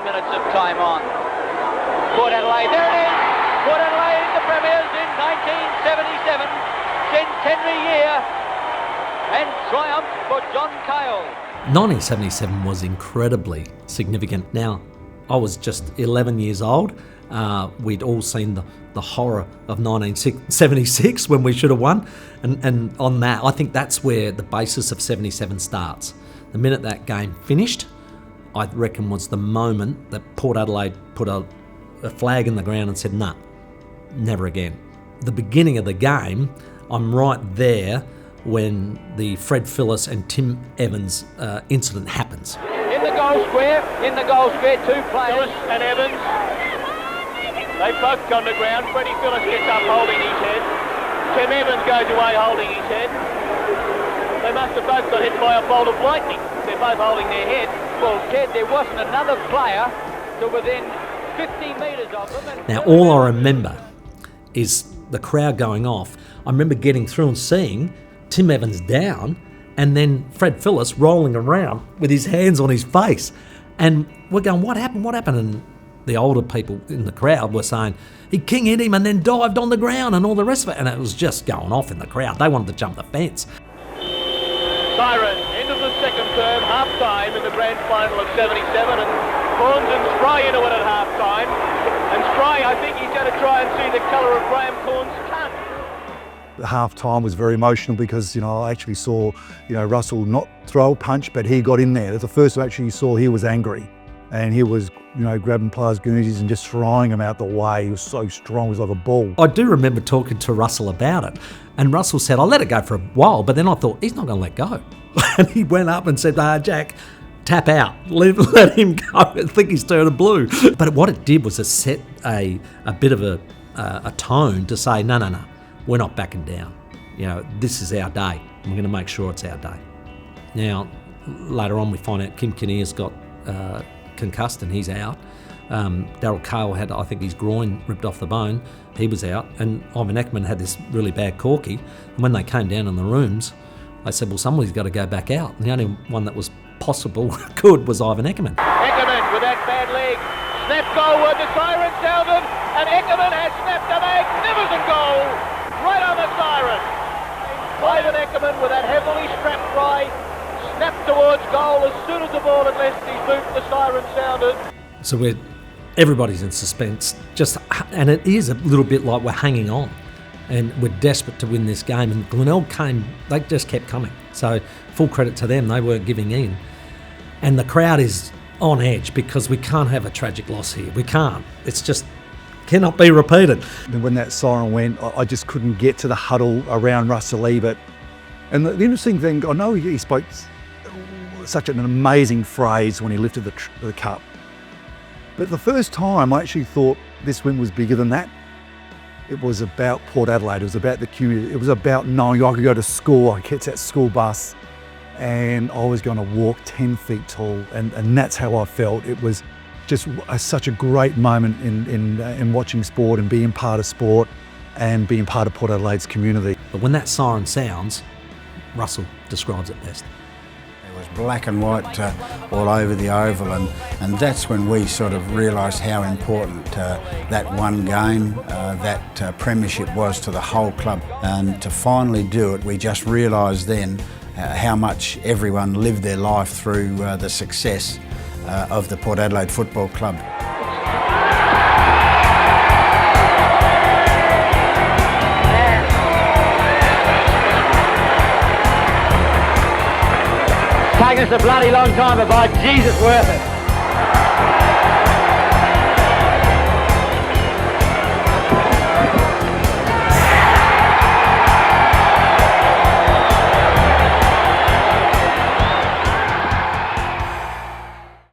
minutes of time on. Port Adelaide, there it is! Port Adelaide, the Premiers in 1977, centenary year, and triumph for John Cale. 1977 was incredibly significant. Now, I was just 11 years old. We'd all seen the horror of 1976 when we should have won. And on that, I think that's where the basis of 77 starts. The minute that game finished, I reckon was the moment that Port Adelaide put a flag in the ground and said, nah, never again. The beginning of the game, I'm right there when the Fred Phillips and Tim Evans incident happens. In the goal square, two players. Phillips and Evans, they both gone to ground. Freddie Phillips gets up holding his head. Tim Evans goes away holding his head. They must have both got hit by a bolt of lightning. They're both holding their head. Well, Ted, there wasn't another player to within 50 metres of them. Now, all I remember is the crowd going off. I remember getting through and seeing Tim Evans down, and then Fred Phillips rolling around with his hands on his face. And we're going, what happened? And the older people in the crowd were saying, he king hit him and then dived on the ground and all the rest of it. And it was just going off in the crowd. They wanted to jump the fence. Siren, end of the second term, half-time in the grand final of 77, and Corns and Spry into it at half-time. And Spry, I think he's going to try and see the colour of Graham Corns' tongue. The half-time was very emotional because, I actually saw, Russell not throw a punch, but he got in there. That's the first time I actually saw he was angry. And he was, grabbing players' goonies and just throwing them out the way. He was so strong, he was like a bull. I do remember talking to Russell about it. And Russell said, I'll let it go for a while, but then I thought, he's not going to let go. And he went up and said, Jack, tap out, let him go. I think he's turning blue. But what it did was it set a bit of a tone to say, no, we're not backing down. This is our day. We're going to make sure it's our day. Now, later on we find out Kim Kinnear's got concussed and he's out. Daryl Cale had, I think, his groin ripped off the bone. He was out. And Ivan Eckerman had this really bad corky. And when they came down in the rooms, they said, well, somebody's got to go back out. And the only one that was possible good was Ivan Eckerman. Eckerman with that bad leg. Snap goalward, the siren sounded, and Eckerman has snapped a magnificent goal right on the siren. Ivan Eckerman with that heavily strapped try, snapped towards goal as soon as the ball had left his boot, the siren sounded. So everybody's in suspense, and it is a little bit like we're hanging on, and we're desperate to win this game. And Glenelg came; they just kept coming. So full credit to them; they weren't giving in. And the crowd is on edge because we can't have a tragic loss here. We can't. It's just cannot be repeated. And when that siren went, I just couldn't get to the huddle around Russell Ebert. And the interesting thing, I know he spoke such an amazing phrase when he lifted the cup. But the first time I actually thought this win was bigger than that. It was about Port Adelaide, it was about the community, it was about knowing I could go to school, I catch that school bus and I was going to walk 10 feet tall, and that's how I felt. It was just such a great moment in watching sport and being part of sport and being part of Port Adelaide's community. But when that siren sounds, Russell describes it best. It was black and white all over the oval, and that's when we sort of realised how important that one game, that premiership was to the whole club. And to finally do it, we just realised then how much everyone lived their life through the success of the Port Adelaide Football Club. Taken us a bloody long time, but by Jesus, worth it.